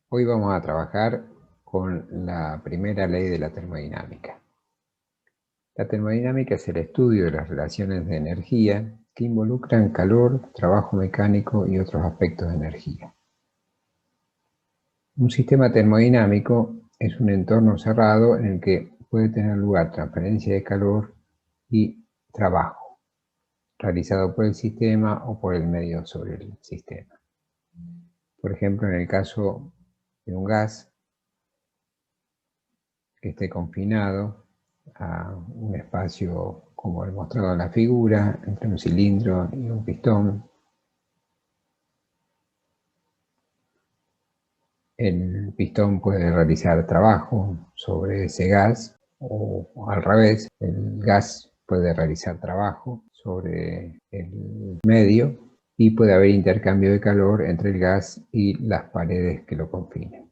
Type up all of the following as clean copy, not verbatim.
Hoy vamos a trabajar con la primera ley de la termodinámica. La termodinámica es el estudio de las relaciones de energía que involucran calor, trabajo mecánico y otros aspectos de energía. Un sistema termodinámico es un entorno cerrado en el que puede tener lugar transferencia de calor y trabajo, realizado por el sistema o por el medio sobre el sistema. Por ejemplo, en el caso de un gas que esté confinado a un espacio como el mostrado en la figura, entre un cilindro y un pistón. El pistón puede realizar trabajo sobre ese gas o al revés, el gas puede realizar trabajo sobre el medio y puede haber intercambio de calor entre el gas y las paredes que lo confinan.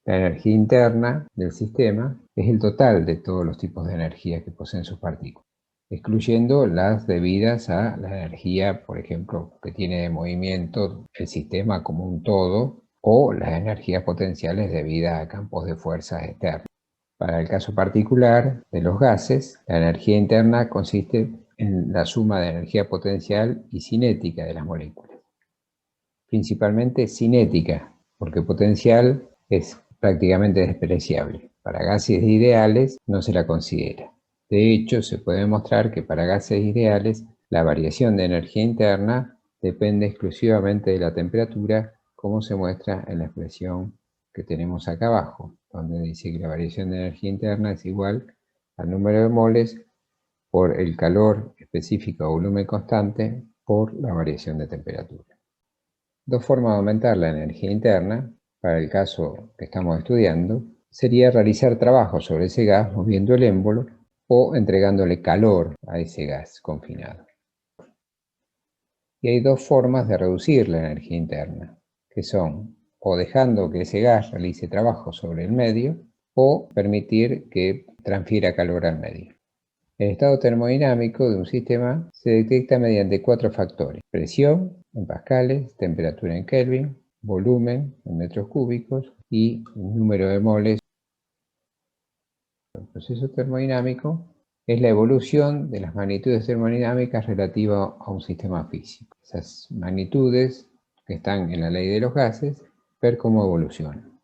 La energía interna del sistema es el total de todos los tipos de energía que poseen sus partículas, excluyendo las debidas a la energía, por ejemplo, que tiene de movimiento el sistema como un todo, o las energías potenciales debidas a campos de fuerzas externas. Para el caso particular de los gases, la energía interna consiste en la suma de energía potencial y cinética de las moléculas. Principalmente cinética, porque potencial es prácticamente despreciable. Para gases ideales no se la considera. De hecho, se puede demostrar que para gases ideales la variación de energía interna depende exclusivamente de la temperatura, como se muestra en la expresión que tenemos acá abajo, donde dice que la variación de energía interna es igual al número de moles por el calor específico a volumen constante por la variación de temperatura. Dos formas de aumentar la energía interna, para el caso que estamos estudiando, sería realizar trabajo sobre ese gas moviendo el émbolo o entregándole calor a ese gas confinado. Y hay dos formas de reducir la energía interna, que son o dejando que ese gas realice trabajo sobre el medio o permitir que transfiera calor al medio. El estado termodinámico de un sistema se detecta mediante cuatro factores: presión en pascales, temperatura en Kelvin, volumen en metros cúbicos y número de moles. El proceso termodinámico es la evolución de las magnitudes termodinámicas relativas a un sistema físico. Esas magnitudes que están en la ley de los gases, ver cómo evolucionan.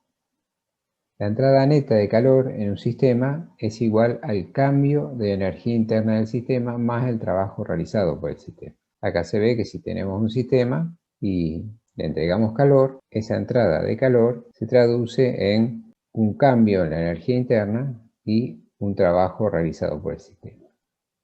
La entrada neta de calor en un sistema es igual al cambio de energía interna del sistema más el trabajo realizado por el sistema. Acá se ve que si tenemos un sistema y le entregamos calor, esa entrada de calor se traduce en un cambio en la energía interna y un trabajo realizado por el sistema,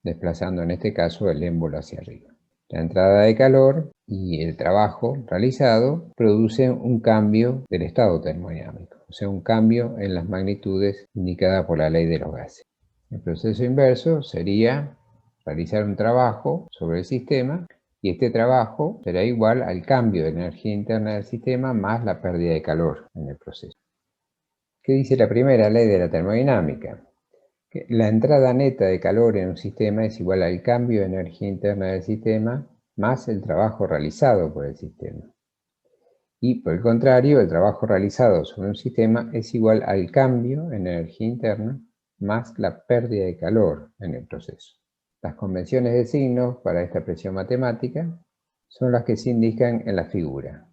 desplazando en este caso el émbolo hacia arriba. La entrada de calor y el trabajo realizado producen un cambio del estado termodinámico, o sea, un cambio en las magnitudes indicadas por la ley de los gases. El proceso inverso sería realizar un trabajo sobre el sistema y este trabajo será igual al cambio de energía interna del sistema más la pérdida de calor en el proceso. ¿Qué dice la primera ley de la termodinámica? Que la entrada neta de calor en un sistema es igual al cambio de energía interna del sistema más el trabajo realizado por el sistema. Y por el contrario, el trabajo realizado sobre un sistema es igual al cambio en energía interna más la pérdida de calor en el proceso. Las convenciones de signos para esta expresión matemática son las que se indican en la figura.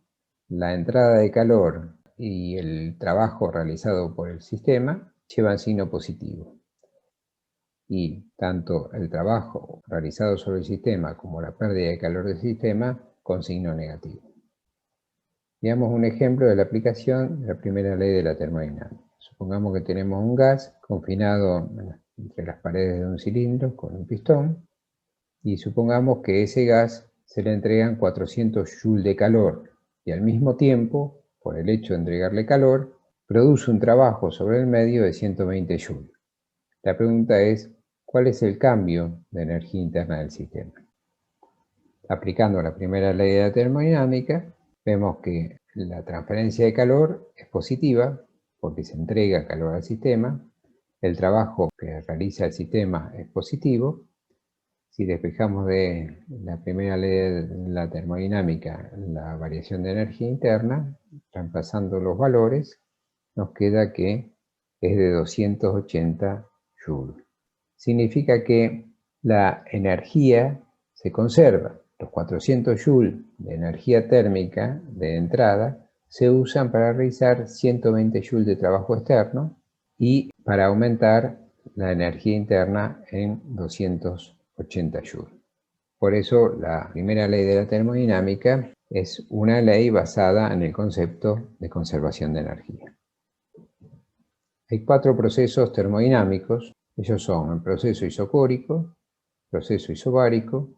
La entrada de calor y el trabajo realizado por el sistema llevan signo positivo. Y tanto el trabajo realizado sobre el sistema como la pérdida de calor del sistema con signo negativo. Veamos un ejemplo de la aplicación de la primera ley de la termodinámica. Supongamos que tenemos un gas confinado entre las paredes de un cilindro con un pistón y supongamos que ese gas se le entregan 400 joules de calor y al mismo tiempo, por el hecho de entregarle calor, produce un trabajo sobre el medio de 120 joules. La pregunta es, ¿cuál es el cambio de energía interna del sistema? Aplicando la primera ley de la termodinámica, vemos que la transferencia de calor es positiva porque se entrega calor al sistema, el trabajo que realiza el sistema es positivo. Si despejamos de la primera ley de la termodinámica la variación de energía interna, reemplazando los valores, nos queda que es de 280 joules. Significa que la energía se conserva. Los 400 joules de energía térmica de entrada se usan para realizar 120 joules de trabajo externo y para aumentar la energía interna en 280 joules. Por eso la primera ley de la termodinámica es una ley basada en el concepto de conservación de energía. Hay 4 procesos termodinámicos. Ellos son el proceso isocórico, proceso isobárico,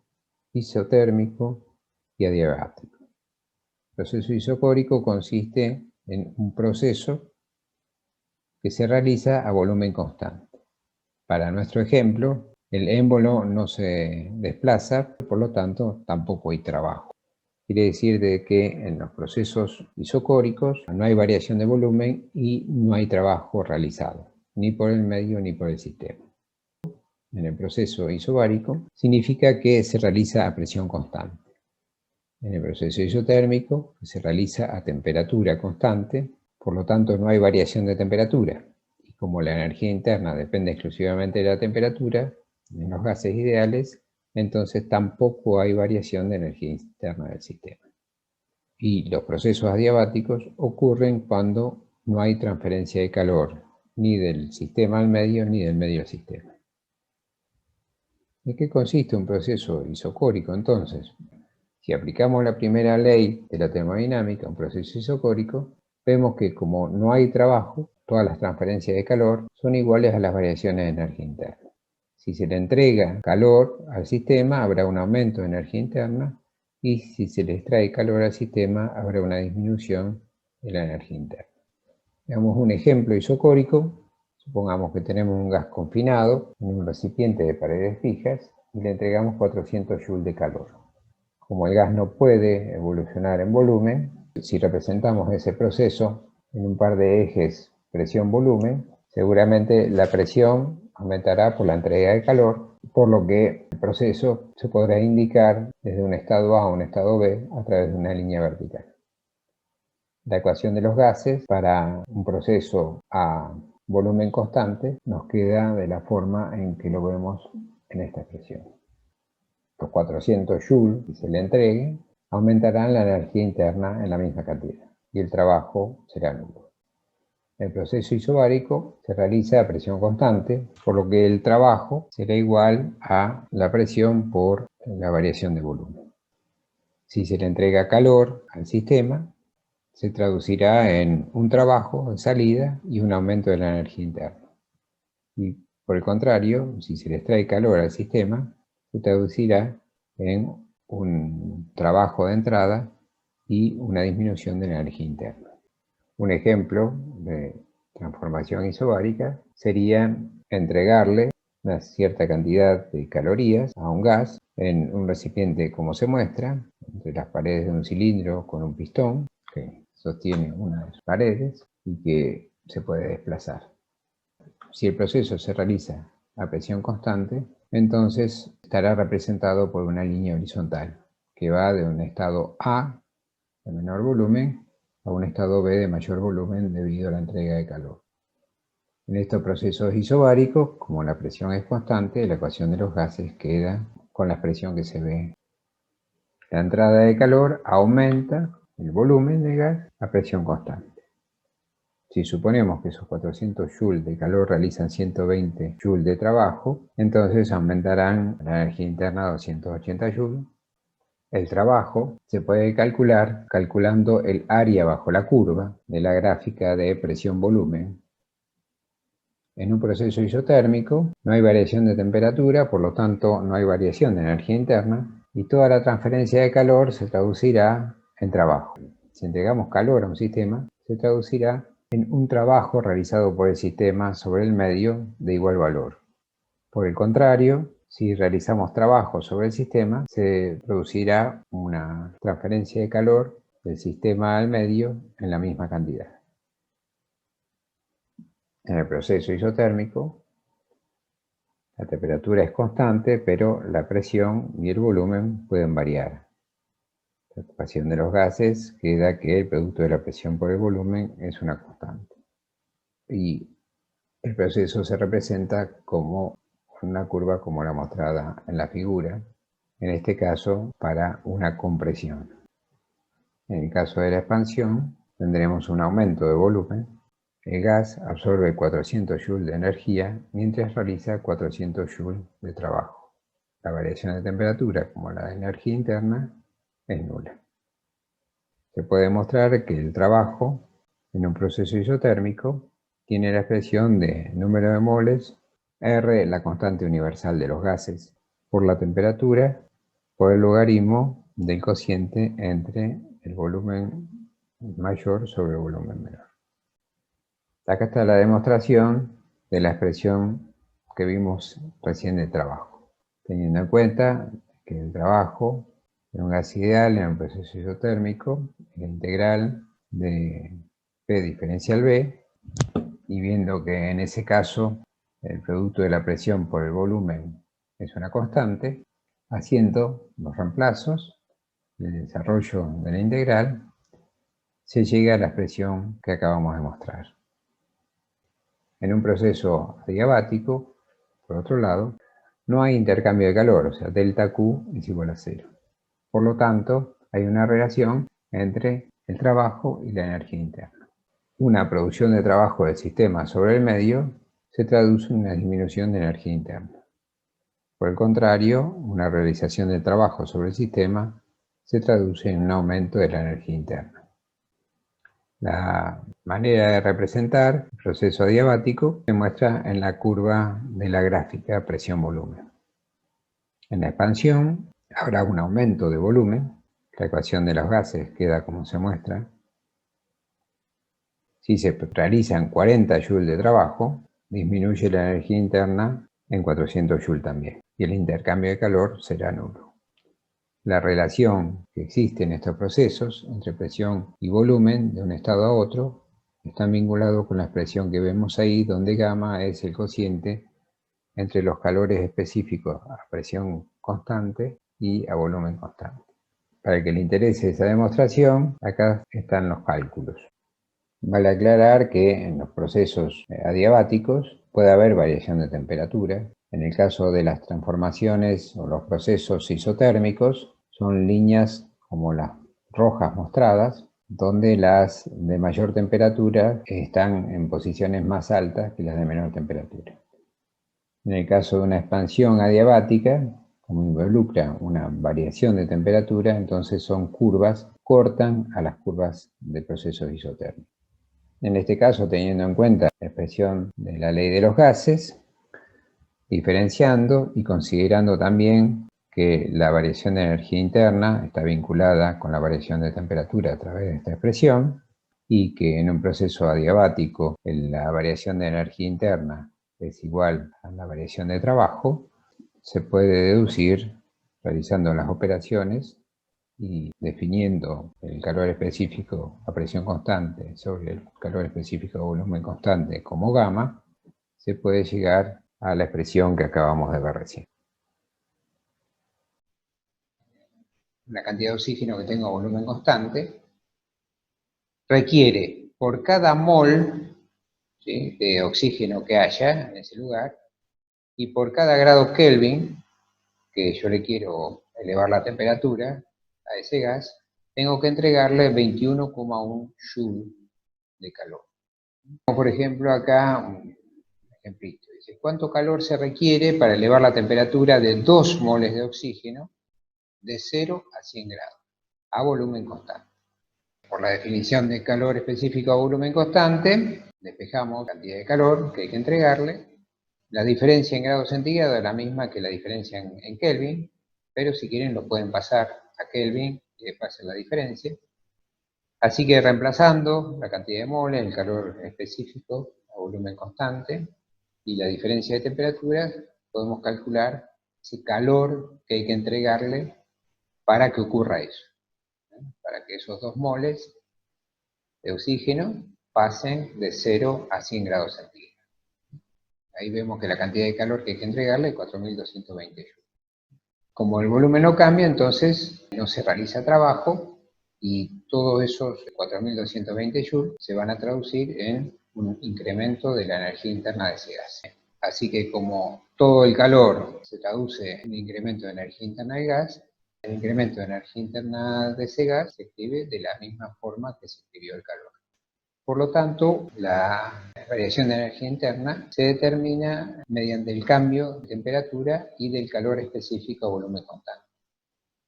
isotérmico y adiabático. El proceso isocórico consiste en un proceso que se realiza a volumen constante. Para nuestro ejemplo, el émbolo no se desplaza, por lo tanto tampoco hay trabajo. Quiere decir de que en los procesos isocóricos no hay variación de volumen y no hay trabajo realizado, ni por el medio ni por el sistema. En el proceso isobárico significa que se realiza a presión constante. En el proceso isotérmico se realiza a temperatura constante, por lo tanto no hay variación de temperatura. Y como la energía interna depende exclusivamente de la temperatura, en los gases ideales, entonces tampoco hay variación de energía interna del sistema. Y los procesos adiabáticos ocurren cuando no hay transferencia de calor, ni del sistema al medio, ni del medio al sistema. ¿En qué consiste un proceso isocórico entonces? Si aplicamos la primera ley de la termodinámica a un proceso isocórico, vemos que como no hay trabajo, todas las transferencias de calor son iguales a las variaciones de energía interna. Si se le entrega calor al sistema, habrá un aumento de energía interna, y si se le extrae calor al sistema, habrá una disminución de la energía interna. Veamos un ejemplo isocórico. Supongamos que tenemos un gas confinado en un recipiente de paredes fijas y le entregamos 400 joules de calor. Como el gas no puede evolucionar en volumen, si representamos ese proceso en un par de ejes presión-volumen, seguramente la presión aumentará por la entrega de calor, por lo que el proceso se podrá indicar desde un estado A a un estado B a través de una línea vertical. La ecuación de los gases para un proceso a volumen constante nos queda de la forma en que lo vemos en esta expresión. Los 400 joules que se le entreguen aumentarán la energía interna en la misma cantidad y el trabajo será nulo. El proceso isobárico se realiza a presión constante, por lo que el trabajo será igual a la presión por la variación de volumen. Si se le entrega calor al sistema, se traducirá en un trabajo en salida y un aumento de la energía interna. Y por el contrario, si se le extrae calor al sistema, se traducirá en un trabajo de entrada y una disminución de la energía interna. Un ejemplo de transformación isobárica sería entregarle una cierta cantidad de calorías a un gas en un recipiente como se muestra, entre las paredes de un cilindro con un pistón que sostiene una de sus paredes y que se puede desplazar. Si el proceso se realiza a presión constante, entonces estará representado por una línea horizontal que va de un estado A de menor volumen a un estado B de mayor volumen debido a la entrega de calor. En estos procesos isobáricos, como la presión es constante, la ecuación de los gases queda con la expresión que se ve. La entrada de calor aumenta el volumen de gas a presión constante. Si suponemos que esos 400 joules de calor realizan 120 joules de trabajo, entonces aumentarán la energía interna a 280 joules. El trabajo se puede calcular calculando el área bajo la curva de la gráfica de presión-volumen. En un proceso isotérmico no hay variación de temperatura, por lo tanto no hay variación de energía interna, y toda la transferencia de calor se traducirá en trabajo. Si entregamos calor a un sistema, se traducirá en un trabajo realizado por el sistema sobre el medio de igual valor. Por el contrario, si realizamos trabajo sobre el sistema, se producirá una transferencia de calor del sistema al medio en la misma cantidad. En el proceso isotérmico, la temperatura es constante, pero la presión y el volumen pueden variar. La ecuación de los gases queda que el producto de la presión por el volumen es una constante. Y el proceso se representa como una curva como la mostrada en la figura, en este caso para una compresión. En el caso de la expansión, tendremos un aumento de volumen. El gas absorbe 400 joules de energía mientras realiza 400 joules de trabajo. La variación de temperatura, como la de energía interna, es nula. Se puede demostrar que el trabajo en un proceso isotérmico tiene la expresión de número de moles, R, la constante universal de los gases, por la temperatura, por el logaritmo del cociente entre el volumen mayor sobre el volumen menor. Acá está la demostración de la expresión que vimos recién de trabajo, teniendo en cuenta que el trabajo en un gas ideal, en un proceso isotérmico, la integral de P diferencial B, y viendo que en ese caso el producto de la presión por el volumen es una constante, haciendo los reemplazos, el desarrollo de la integral, se llega a la expresión que acabamos de mostrar. En un proceso adiabático, por otro lado, no hay intercambio de calor, o sea, delta Q es igual a 0. Por lo tanto, hay una relación entre el trabajo y la energía interna. Una producción de trabajo del sistema sobre el medio se traduce en una disminución de energía interna. Por el contrario, una realización de trabajo sobre el sistema se traduce en un aumento de la energía interna. La manera de representar el proceso adiabático se muestra en la curva de la gráfica presión-volumen. En la expansión habrá un aumento de volumen, la ecuación de los gases queda como se muestra. Si se realizan 40 joules de trabajo, disminuye la energía interna en 400 joules también, y el intercambio de calor será nulo. La relación que existe en estos procesos entre presión y volumen de un estado a otro están vinculados con la expresión que vemos ahí, donde gamma es el cociente entre los calores específicos a presión constante y a volumen constante. Para el que le interese esa demostración, acá están los cálculos. Vale aclarar que en los procesos adiabáticos puede haber variación de temperatura. En el caso de las transformaciones o los procesos isotérmicos, son líneas como las rojas mostradas, donde las de mayor temperatura están en posiciones más altas que las de menor temperatura. En el caso de una expansión adiabática, como involucra una variación de temperatura, entonces son curvas, cortan a las curvas de procesos isotérmicos. En este caso, teniendo en cuenta la expresión de la ley de los gases, diferenciando y considerando también que la variación de energía interna está vinculada con la variación de temperatura a través de esta expresión, y que en un proceso adiabático la variación de energía interna es igual a la variación de trabajo, se puede deducir, realizando las operaciones y definiendo el calor específico a presión constante sobre el calor específico a volumen constante como gamma, se puede llegar a la expresión que acabamos de ver recién. La cantidad de oxígeno que tengo a volumen constante requiere por cada mol, ¿sí?, de oxígeno que haya en ese lugar, y por cada grado Kelvin que yo le quiero elevar la temperatura a ese gas, tengo que entregarle 21,1 joule de calor. Por ejemplo, acá un ejemplito. Dice, ¿cuánto calor se requiere para elevar la temperatura de 2 moles de oxígeno de 0 a 100 grados a volumen constante? Por la definición de calor específico a volumen constante, despejamos la cantidad de calor que hay que entregarle. La diferencia en grados centígrados es la misma que la diferencia en Kelvin, pero si quieren lo pueden pasar a Kelvin y le pasen la diferencia. Así que reemplazando la cantidad de moles, el calor específico a volumen constante y la diferencia de temperaturas, podemos calcular ese calor que hay que entregarle para que ocurra eso, para que esos 2 moles de oxígeno pasen de 0 a 100 grados centígrados. Ahí vemos que la cantidad de calor que hay que entregarle es 4220 joules. Como el volumen no cambia, entonces no se realiza trabajo y todos esos 4.220 joules se van a traducir en un incremento de la energía interna de ese gas. Así que como todo el calor se traduce en incremento de energía interna del gas, el incremento de energía interna de ese gas se escribe de la misma forma que se escribió el calor. Por lo tanto, la variación de energía interna se determina mediante el cambio de temperatura y del calor específico a volumen constante.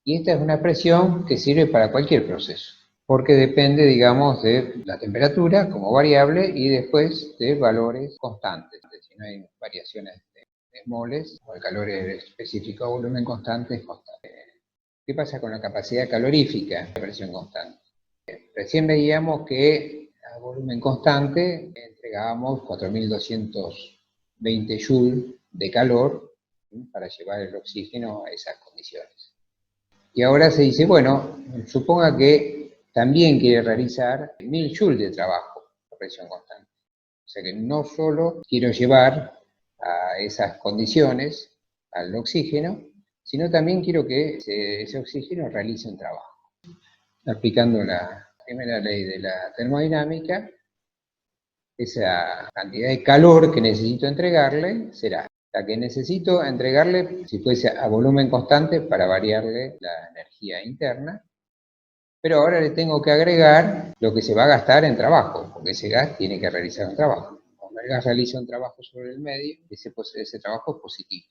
Y esta es una expresión que sirve para cualquier proceso, porque depende, digamos, de la temperatura como variable y después de valores constantes. Si no hay variaciones de moles, o el calor específico a volumen constante es constante. ¿Qué pasa con la capacidad calorífica de presión constante? Recién veíamos que a volumen constante entregábamos 4.220 joules de calor para llevar el oxígeno a esas condiciones. Y ahora se dice, bueno, suponga que también quiere realizar 1.000 joules de trabajo a presión constante. O sea que no solo quiero llevar a esas condiciones al oxígeno, sino también quiero que ese oxígeno realice un trabajo. Aplicando la primera ley de la termodinámica, esa cantidad de calor que necesito entregarle será la que necesito entregarle si fuese a volumen constante para variarle la energía interna, pero ahora le tengo que agregar lo que se va a gastar en trabajo, porque ese gas tiene que realizar un trabajo. Cuando el gas realiza un trabajo sobre el medio, ese trabajo es positivo.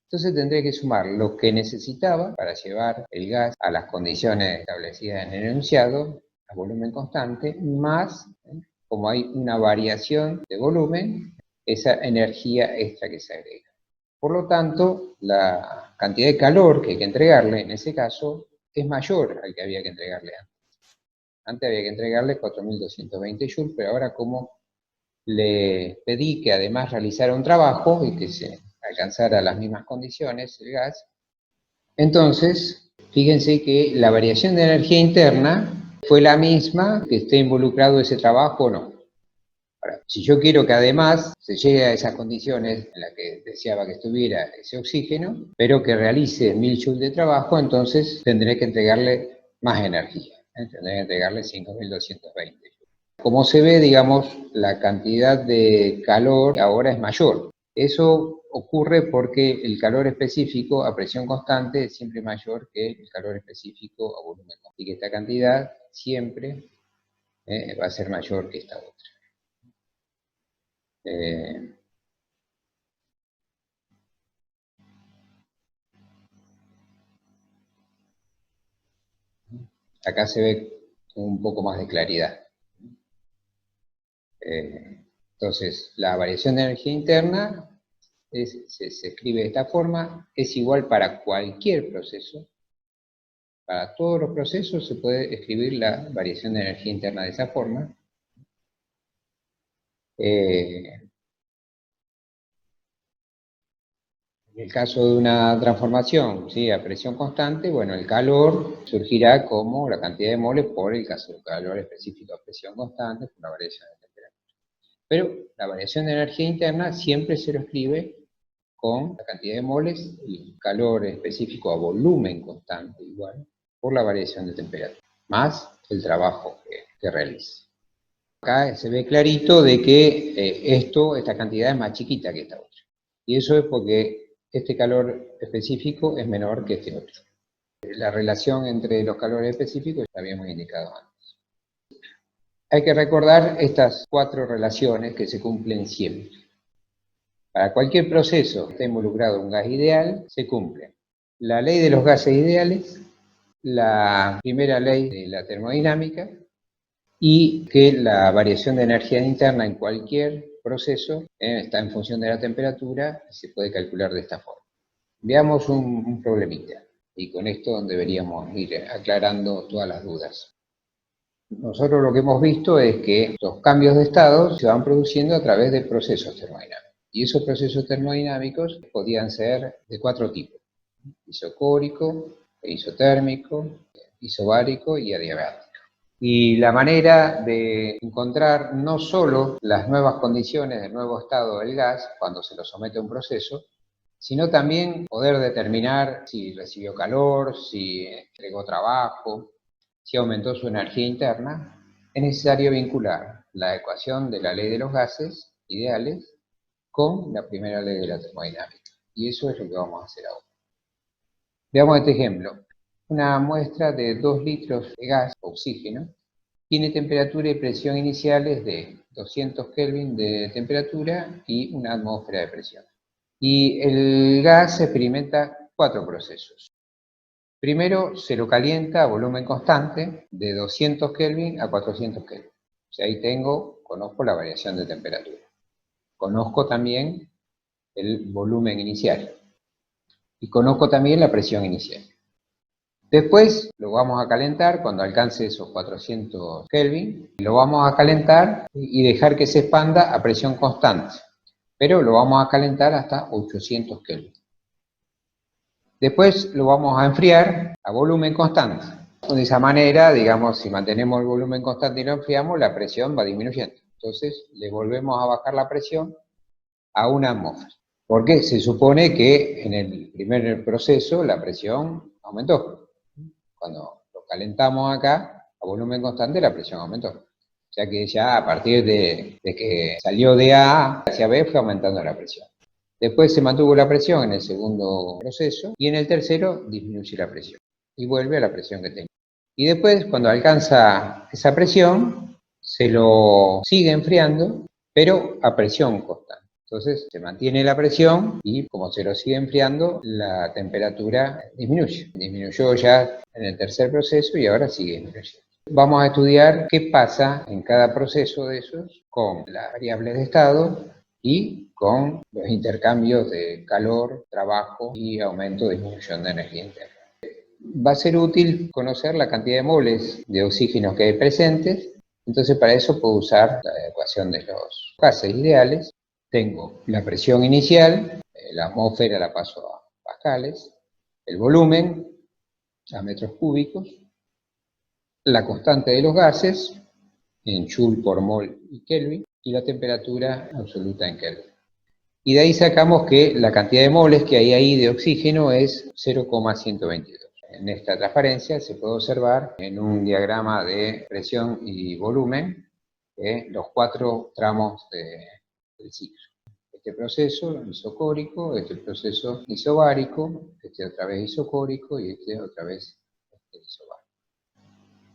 Entonces tendré que sumar lo que necesitaba para llevar el gas a las condiciones establecidas en el enunciado, a volumen constante, más, como hay una variación de volumen, esa energía extra que se agrega. Por lo tanto, la cantidad de calor que hay que entregarle en ese caso es mayor al que había que entregarle antes. Antes había que entregarle 4.220 joules, pero ahora como le pedí que además realizara un trabajo y que se alcanzara las mismas condiciones el gas, entonces fíjense que la variación de energía interna fue la misma que esté involucrado ese trabajo o no. Ahora, si yo quiero que además se llegue a esas condiciones en las que deseaba que estuviera ese oxígeno, pero que realice 1.000 joules de trabajo, entonces tendré que entregarle más energía, tendré que entregarle 5.220. Como se ve, digamos, la cantidad de calor ahora es mayor. Eso ocurre porque el calor específico a presión constante es siempre mayor que el calor específico a volumen constante. Y que esta cantidad siempre va a ser mayor que esta otra. Acá se ve un poco más de claridad. Entonces, la variación de energía interna se escribe de esta forma, es igual para cualquier proceso. Para todos los procesos se puede escribir la variación de energía interna de esa forma. En el caso de una transformación, ¿sí?, a presión constante, bueno, el calor surgirá como la cantidad de moles por el caso del calor específico a presión constante, por la variación de temperatura. Pero la variación de energía interna siempre se lo escribe con la cantidad de moles y el calor específico a volumen constante igual, por la variación de temperatura, más el trabajo que realice. Acá se ve clarito de que esta cantidad es más chiquita que esta otra. Y eso es porque este calor específico es menor que este otro. La relación entre los calores específicos ya habíamos indicado antes. Hay que recordar estas 4 relaciones que se cumplen siempre. Para cualquier proceso que esté involucrado un gas ideal, se cumple la ley de los gases ideales, la primera ley de la termodinámica, y que la variación de energía interna en cualquier proceso está en función de la temperatura y se puede calcular de esta forma. Veamos un problemita, y con esto deberíamos ir aclarando todas las dudas. Nosotros lo que hemos visto es que los cambios de estado se van produciendo a través de procesos termodinámicos. Y esos procesos termodinámicos podían ser de 4 tipos: isocórico, isotérmico, isobárico y adiabático. Y la manera de encontrar no solo las nuevas condiciones del nuevo estado del gas cuando se lo somete a un proceso, sino también poder determinar si recibió calor, si entregó trabajo, si aumentó su energía interna, es necesario vincular la ecuación de la ley de los gases ideales con la primera ley de la termodinámica. Y eso es lo que vamos a hacer ahora. Veamos este ejemplo. Una muestra de 2 litros de gas, oxígeno, tiene temperatura y presión iniciales de 200 Kelvin de temperatura y una atmósfera de presión. Y el gas experimenta 4 procesos. Primero se lo calienta a volumen constante de 200 Kelvin a 400 Kelvin. O sea, ahí conozco la variación de temperatura. Conozco también el volumen inicial. Y conozco también la presión inicial. Después lo vamos a calentar cuando alcance esos 400 Kelvin. Lo vamos a calentar y dejar que se expanda a presión constante. Pero lo vamos a calentar hasta 800 Kelvin. Después lo vamos a enfriar a volumen constante. De esa manera, digamos, si mantenemos el volumen constante y lo enfriamos, la presión va disminuyendo. Entonces le volvemos a bajar la presión a una atmósfera. Porque se supone que en el primer proceso la presión aumentó. Cuando lo calentamos acá, a volumen constante, la presión aumentó. O sea que ya a partir de que salió de A hacia B fue aumentando la presión. Después se mantuvo la presión en el segundo proceso y en el tercero disminuye la presión y vuelve a la presión que tenía. Y después, cuando alcanza esa presión, se lo sigue enfriando, pero a presión constante. Entonces se mantiene la presión y como se lo sigue enfriando, la temperatura disminuye. Disminuyó ya en el tercer proceso y ahora sigue disminuyendo. Vamos a estudiar qué pasa en cada proceso de esos con las variables de estado y con los intercambios de calor, trabajo y aumento o disminución de energía interna. Va a ser útil conocer la cantidad de moles de oxígeno que hay presentes, entonces para eso puedo usar la ecuación de los gases ideales. Tengo la presión inicial, la atmósfera la paso a pascales, el volumen a metros cúbicos, la constante de los gases en joule por mol y Kelvin, y la temperatura absoluta en Kelvin. Y de ahí sacamos que la cantidad de moles que hay ahí de oxígeno es 0,122. En esta transparencia se puede observar en un diagrama de presión y volumen los 4 tramos del ciclo. Este proceso isocórico, este proceso isobárico, este otra vez isocórico y este otra vez isobárico.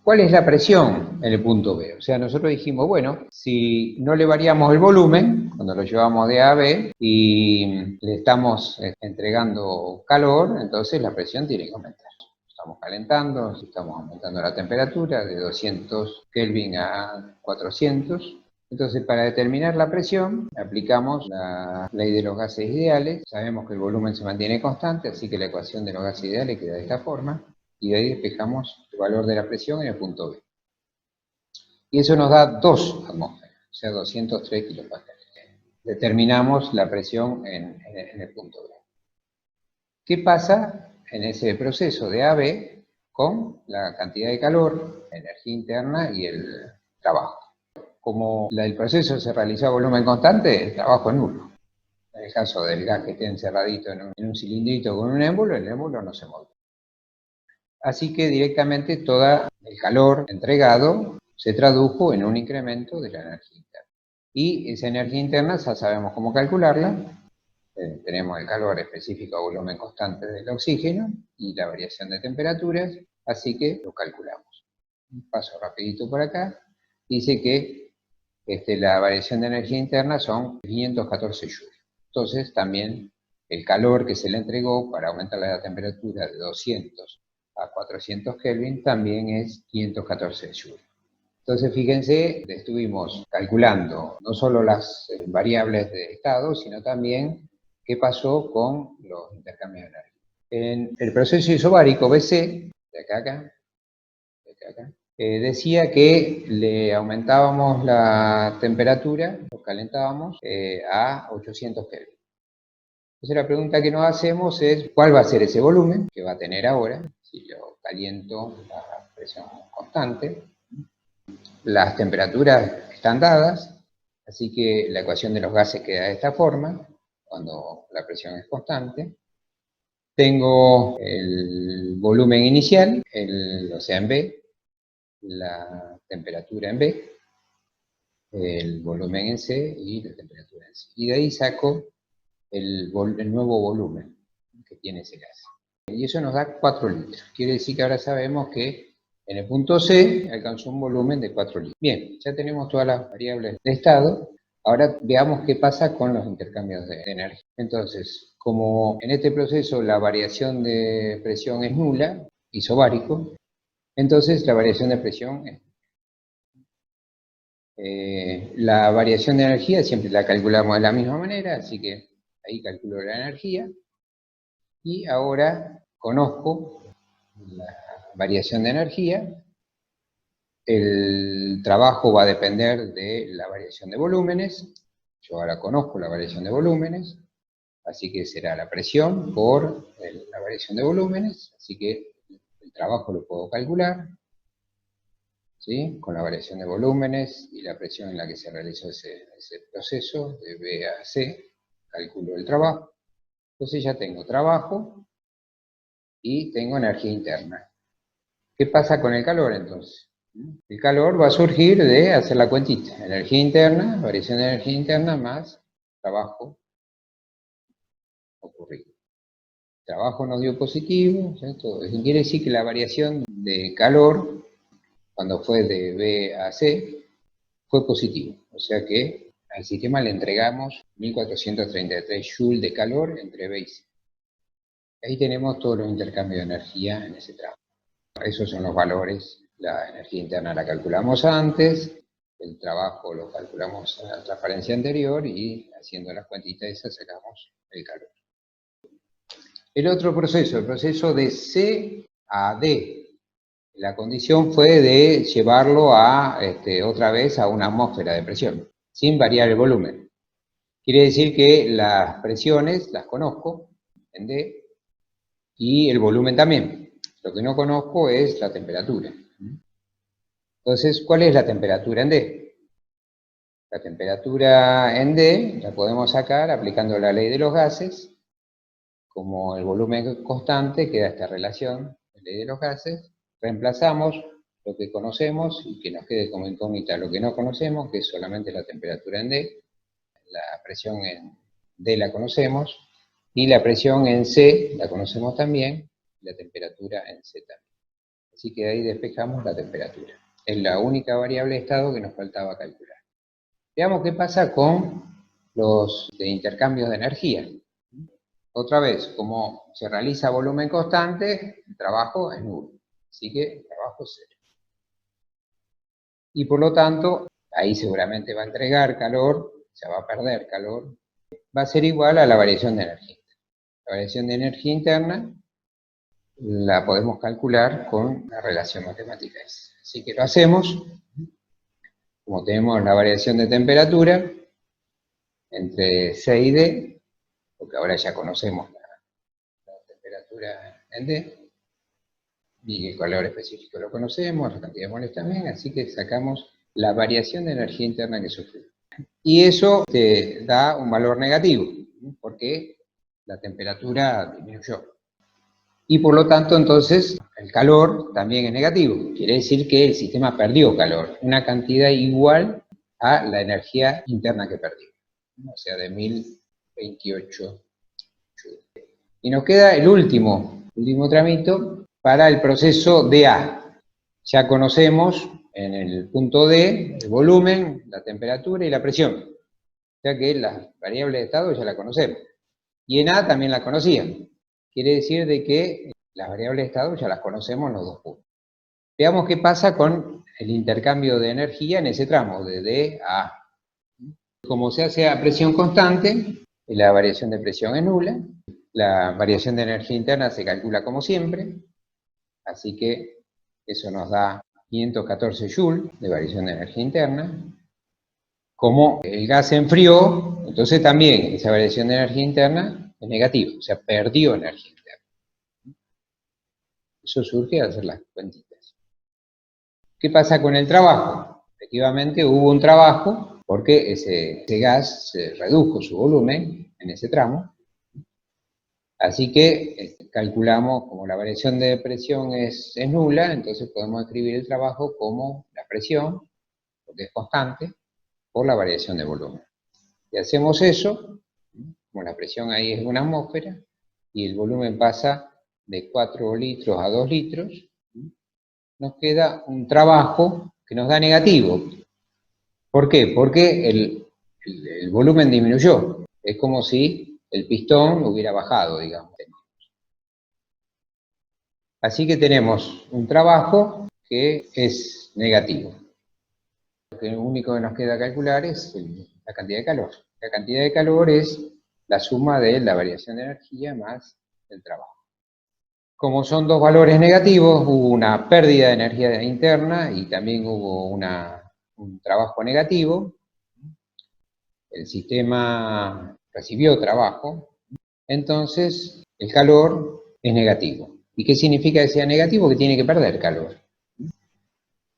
¿Cuál es la presión en el punto B? O sea, nosotros dijimos, bueno, si no le variamos el volumen, cuando lo llevamos de A a B, y le estamos entregando calor, entonces la presión tiene que aumentar. Estamos calentando, estamos aumentando la temperatura de 200 Kelvin a 400. Entonces, para determinar la presión, aplicamos la ley de los gases ideales. Sabemos que el volumen se mantiene constante, así que la ecuación de los gases ideales queda de esta forma. Y de ahí despejamos el valor de la presión en el punto B. Y eso nos da 2 atmósferas, o sea, 203 kilopascales. Determinamos la presión en el punto B. ¿Qué pasa en ese proceso de A a B con la cantidad de calor, la energía interna y el trabajo? Como el proceso se realizó a volumen constante, el trabajo es nulo. En el caso del gas que esté encerradito en un cilindrito con un émbolo, el émbolo no se mueve. Así que directamente todo el calor entregado se tradujo en un incremento de la energía interna. Y esa energía interna ya sabemos cómo calcularla. Tenemos el calor específico a volumen constante del oxígeno y la variación de temperaturas, así que lo calculamos. Paso rapidito por acá. Dice que la variación de energía interna son 514 joules. Entonces también el calor que se le entregó para aumentar la temperatura de 200 a 400 Kelvin también es 514 joules. Entonces fíjense, estuvimos calculando no solo las variables de estado, sino también qué pasó con los intercambios de energía. En el proceso isobárico BC, de acá a acá, decía que le aumentábamos la temperatura, lo calentábamos a 800 Kelvin. Entonces la pregunta que nos hacemos es, ¿cuál va a ser ese volumen que va a tener ahora? Si lo caliento a presión constante. Las temperaturas están dadas, así que la ecuación de los gases queda de esta forma. cuando la presión es constante. Tengo el volumen inicial, o sea, en B, la temperatura en B, el volumen en C y la temperatura en C. Y de ahí saco el nuevo volumen que tiene ese gas. Y eso nos da 4 litros. Quiere decir que ahora sabemos que en el punto C alcanzó un volumen de 4 litros. Bien, ya tenemos todas las variables de estado. Ahora veamos qué pasa con los intercambios de energía. Entonces, como en este proceso la variación de presión es nula, isobárico, entonces la variación de presión es la variación de energía siempre la calculamos de la misma manera, así que ahí calculo la energía. Y ahora conozco la variación de energía. El trabajo va a depender de la variación de volúmenes. Yo ahora conozco la variación de volúmenes, así que será la presión por la variación de volúmenes, así que el trabajo lo puedo calcular, ¿sí? Con la variación de volúmenes y la presión en la que se realizó ese proceso, de B a C, calculo el trabajo. Entonces ya tengo trabajo y tengo energía interna. ¿Qué pasa con el calor entonces? El calor va a surgir de hacer la cuentita. Energía interna, variación de energía interna más trabajo ocurrido. Trabajo nos dio positivo, ¿cierto? Eso quiere decir que la variación de calor, cuando fue de B a C, fue positivo. O sea que al sistema le entregamos 1433 joules de calor entre B y C. Ahí tenemos todos los intercambios de energía en ese tramo. Esos son los valores. La energía interna la calculamos antes, el trabajo lo calculamos en la transparencia anterior y haciendo las cuentitas esas sacamos el calor. El otro proceso, el proceso de C a D. La condición fue de llevarlo a, otra vez a una atmósfera de presión, sin variar el volumen. Quiere decir que las presiones las conozco en D y el volumen también. Lo que no conozco es la temperatura. Entonces, ¿cuál es la temperatura en D? La temperatura en D la podemos sacar aplicando la ley de los gases. Como el volumen constante, queda esta relación, la ley de los gases. Reemplazamos lo que conocemos y que nos quede como incógnita lo que no conocemos, que es solamente la temperatura en D. La presión en D la conocemos, y la presión en C la conocemos también, la temperatura en C también. Así que de ahí despejamos la temperatura. Es la única variable de estado que nos faltaba calcular. Veamos qué pasa con los intercambios de energía. Otra vez, como se realiza volumen constante, el trabajo es nulo. Así que el trabajo es cero. Y por lo tanto, ahí seguramente va a entregar calor, se va a perder calor, va a ser igual a la variación de energía. La variación de energía interna la podemos calcular con la relación matemática. Así que lo hacemos. Como tenemos la variación de temperatura entre C y D, porque ahora ya conocemos la temperatura en D, y el calor específico lo conocemos, la cantidad de moles también, así que sacamos la variación de energía interna que sufrió. Y eso te da un valor negativo, porque la temperatura disminuyó. Y por lo tanto, entonces, el calor también es negativo. Quiere decir que el sistema perdió calor, una cantidad igual a la energía interna que perdió. O sea, de 1028 joules. Y nos queda el último tramito para el proceso DA. Ya conocemos en el punto D el volumen, la temperatura y la presión. O sea que las variables de estado ya las conocemos. Y en A también la conocían. Quiere decir de que las variables de estado ya las conocemos en los dos puntos. Veamos qué pasa con el intercambio de energía en ese tramo, de D a A. Como se hace a presión constante, la variación de presión es nula, la variación de energía interna se calcula como siempre, así que eso nos da 514 joules de variación de energía interna. Como el gas se enfrió, entonces también esa variación de energía interna es negativa, o sea, perdió energía interna. Eso surge al hacer las cuentitas. ¿Qué pasa con el trabajo? Efectivamente hubo un trabajo porque ese gas se redujo su volumen en ese tramo. Así que calculamos, como la variación de presión es nula, entonces podemos escribir el trabajo como la presión, porque es constante, por la variación de volumen. Si hacemos eso, como la presión ahí es una atmósfera, y el volumen pasa de 4 litros a 2 litros, nos queda un trabajo que nos da negativo. ¿Por qué? Porque el volumen disminuyó. Es como si el pistón hubiera bajado, digamos. Así que tenemos un trabajo que es negativo. Lo único que nos queda calcular es la cantidad de calor. La cantidad de calor es la suma de la variación de energía más el trabajo. Como son dos valores negativos, hubo una pérdida de energía interna y también hubo un trabajo negativo. El sistema recibió trabajo, entonces el calor es negativo. ¿Y qué significa que sea negativo? Que tiene que perder calor.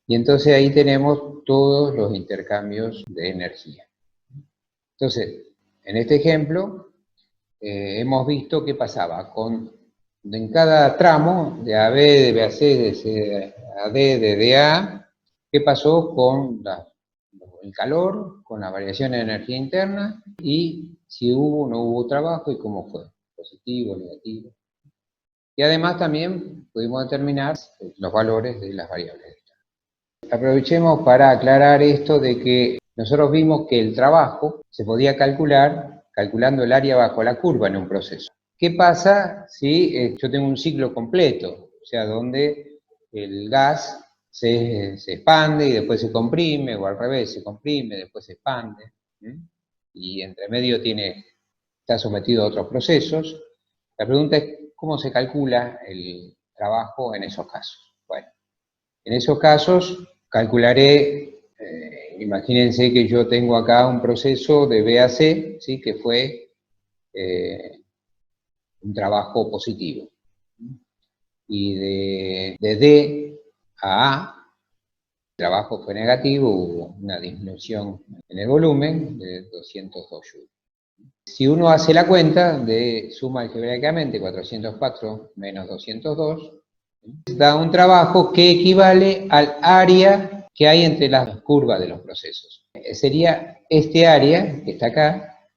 Y entonces ahí tenemos todos los intercambios de energía. Entonces, en este ejemplo, hemos visto qué pasaba en cada tramo, de AB, de BAC, de CAD, de DA, qué pasó con el calor, con la variación de energía interna, y si hubo o no hubo trabajo y cómo fue, positivo, negativo. Y además también pudimos determinar los valores de las variables. Aprovechemos para aclarar esto de que nosotros vimos que el trabajo se podía calcular calculando el área bajo la curva en un proceso. ¿Qué pasa si yo tengo un ciclo completo? O sea, donde el gas se expande y después se comprime, o al revés, se comprime, después se expande, y entre medio está sometido a otros procesos. La pregunta es, ¿cómo se calcula el trabajo en esos casos? Bueno, en esos casos calcularé, imagínense que yo tengo acá un proceso de BAC, ¿sí? Que fue un trabajo positivo. Y de D a A, el trabajo fue negativo, hubo una disminución en el volumen de 202 joules. Si uno hace la cuenta de suma algebraicamente 404 menos 202, da un trabajo que equivale al área que hay entre las curvas de los procesos. Sería este área que está acá,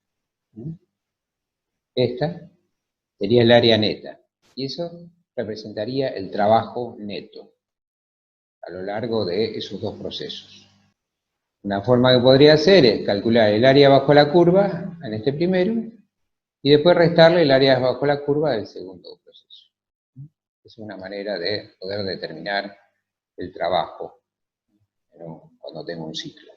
esta, sería el área neta. Y eso representaría el trabajo neto a lo largo de esos dos procesos. Una forma que podría hacer es calcular el área bajo la curva en este primero y después restarle el área bajo la curva del segundo proceso. Es una manera de poder determinar el trabajo cuando tengo un ciclo.